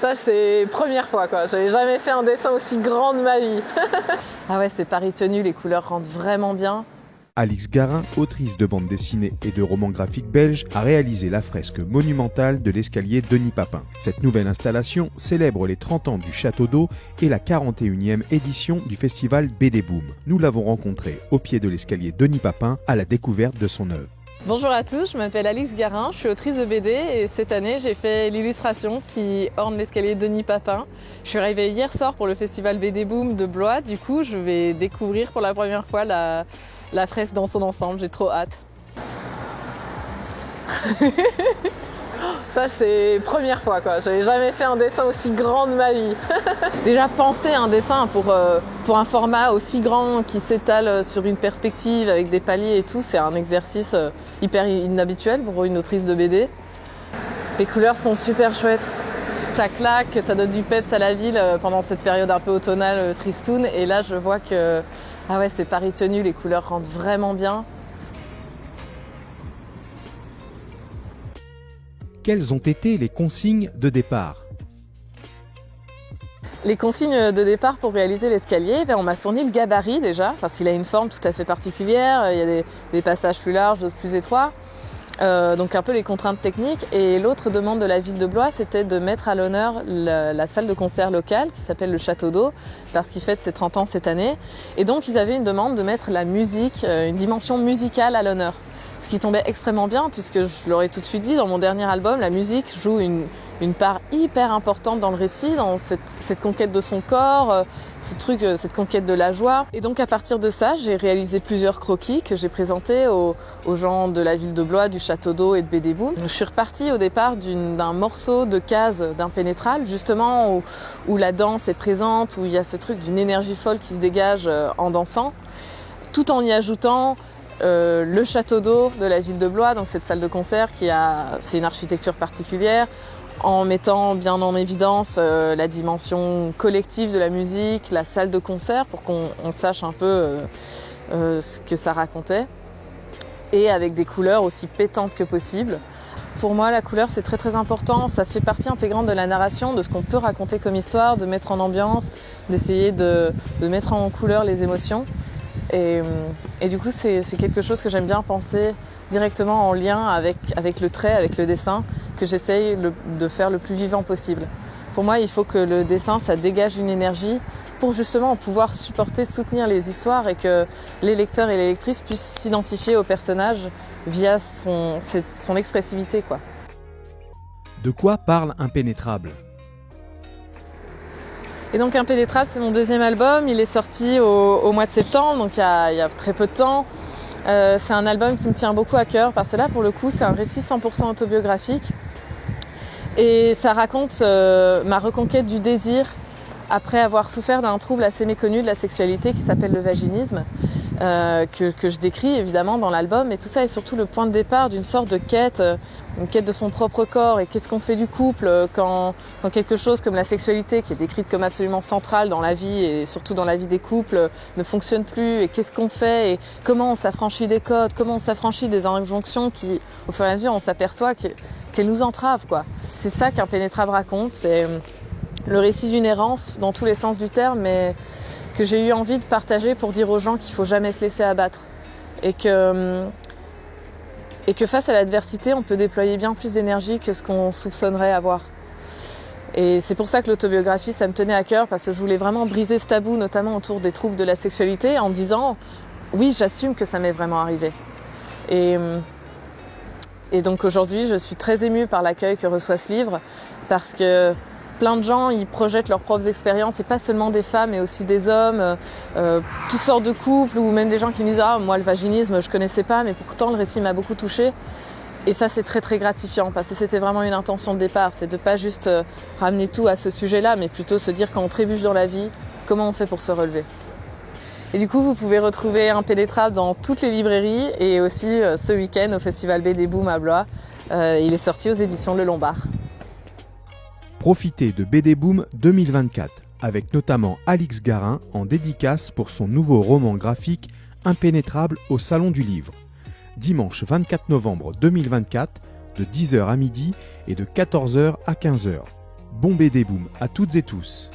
Ça, c'est première fois, quoi. J'avais jamais fait un dessin aussi grand de ma vie. Ah ouais, c'est pari tenu, les couleurs rendent vraiment bien. Alix Garin, autrice de bande dessinée et de romans graphiques belges, a réalisé la fresque monumentale de l'escalier Denis Papin. Cette nouvelle installation célèbre les 30 ans du Château d'Eau et la 41e édition du festival BD Boom. Nous l'avons rencontrée au pied de l'escalier Denis Papin à la découverte de son œuvre. Bonjour à tous, je m'appelle Alix Garin, je suis autrice de BD et cette année j'ai fait l'illustration qui orne l'escalier Denis Papin. Je suis arrivée hier soir pour le festival BD Boom de Blois, du coup je vais découvrir pour la première fois la fresque dans son ensemble, j'ai trop hâte. Ça, c'est première fois, quoi. J'avais jamais fait un dessin aussi grand de ma vie. Déjà, penser un dessin pour un format aussi grand qui s'étale sur une perspective avec des paliers et tout, c'est un exercice hyper inhabituel pour une autrice de BD. Les couleurs sont super chouettes. Ça claque, ça donne du peps à la ville pendant cette période un peu automnale, tristoun. Et là, je vois que ah ouais, c'est pari tenu, les couleurs rendent vraiment bien. Quelles ont été les consignes de départ ? Les consignes de départ pour réaliser l'escalier, on m'a fourni le gabarit déjà, parce qu'il a une forme tout à fait particulière, il y a des passages plus larges, d'autres plus étroits, donc un peu les contraintes techniques. Et l'autre demande de la ville de Blois, c'était de mettre à l'honneur la salle de concert locale qui s'appelle le Château d'Eau, parce qu'il fête ses 30 ans cette année. Et donc ils avaient une demande de mettre la musique, une dimension musicale à l'honneur. Ce qui tombait extrêmement bien, puisque je l'aurais tout de suite dit, dans mon dernier album, la musique joue une part hyper importante dans le récit, dans cette conquête de son corps, cette conquête de la joie. Et donc à partir de ça, j'ai réalisé plusieurs croquis que j'ai présentés aux gens de la ville de Blois, du Château d'Eau et de BD Boom. Je suis repartie au départ d'un morceau de case d'impénétrable, justement où la danse est présente, où il y a ce truc d'une énergie folle qui se dégage en dansant, tout en y ajoutant le château d'eau de la ville de Blois, donc cette salle de concert c'est une architecture particulière, en mettant bien en évidence la dimension collective de la musique, la salle de concert, pour qu'on sache un peu ce que ça racontait, et avec des couleurs aussi pétantes que possible. Pour moi, la couleur, c'est très très important, ça fait partie intégrante de la narration, de ce qu'on peut raconter comme histoire, de mettre en ambiance, d'essayer de mettre en couleur les émotions. Et du coup, c'est quelque chose que j'aime bien penser directement en lien avec le trait, avec le dessin, que j'essaye de faire le plus vivant possible. Pour moi, il faut que le dessin, ça dégage une énergie pour justement pouvoir soutenir les histoires et que les lecteurs et les lectrices puissent s'identifier au personnage via son expressivité, quoi. De quoi parle Impénétrable ? Et donc Impénétrable, c'est mon deuxième album, il est sorti au mois de septembre, donc il y a très peu de temps. C'est un album qui me tient beaucoup à cœur, parce que là, pour le coup, c'est un récit 100% autobiographique. Et ça raconte ma reconquête du désir après avoir souffert d'un trouble assez méconnu de la sexualité qui s'appelle le vaginisme, que je décris évidemment dans l'album. Et tout ça est surtout le point de départ d'une sorte de quête, une quête de son propre corps. Et qu'est-ce qu'on fait du couple quand quelque chose comme la sexualité, qui est décrite comme absolument centrale dans la vie et surtout dans la vie des couples, ne fonctionne plus. Et qu'est-ce qu'on fait et comment on s'affranchit des codes, comment on s'affranchit des injonctions qui, au fur et à mesure, on s'aperçoit qu'elles nous entravent, quoi. C'est ça qu'Impénétrable raconte, c'est le récit d'une errance dans tous les sens du terme, mais que j'ai eu envie de partager pour dire aux gens qu'il ne faut jamais se laisser abattre et que face à l'adversité, on peut déployer bien plus d'énergie que ce qu'on soupçonnerait avoir. Et c'est pour ça que l'autobiographie, ça me tenait à cœur, parce que je voulais vraiment briser ce tabou, notamment autour des troubles de la sexualité, en disant « oui, j'assume que ça m'est vraiment arrivé ». Et donc aujourd'hui, je suis très émue par l'accueil que reçoit ce livre, parce que plein de gens, ils projettent leurs propres expériences, et pas seulement des femmes, mais aussi des hommes, toutes sortes de couples, ou même des gens qui me disent « ah, moi le vaginisme, je connaissais pas, mais pourtant le récit m'a beaucoup touchée ». Et ça, c'est très très gratifiant, parce que c'était vraiment une intention de départ, c'est de pas juste ramener tout à ce sujet-là, mais plutôt se dire quand on trébuche dans la vie, comment on fait pour se relever. Et du coup, vous pouvez retrouver Impénétrable dans toutes les librairies, et aussi ce week-end au Festival BD Boom à Blois. Il est sorti aux éditions Le Lombard. Profitez de BD Boom 2024, avec notamment Alix Garin en dédicace pour son nouveau roman graphique Impénétrable au Salon du Livre. Dimanche 24 novembre 2024, de 10h à midi et de 14h à 15h. Bon BD Boom à toutes et tous.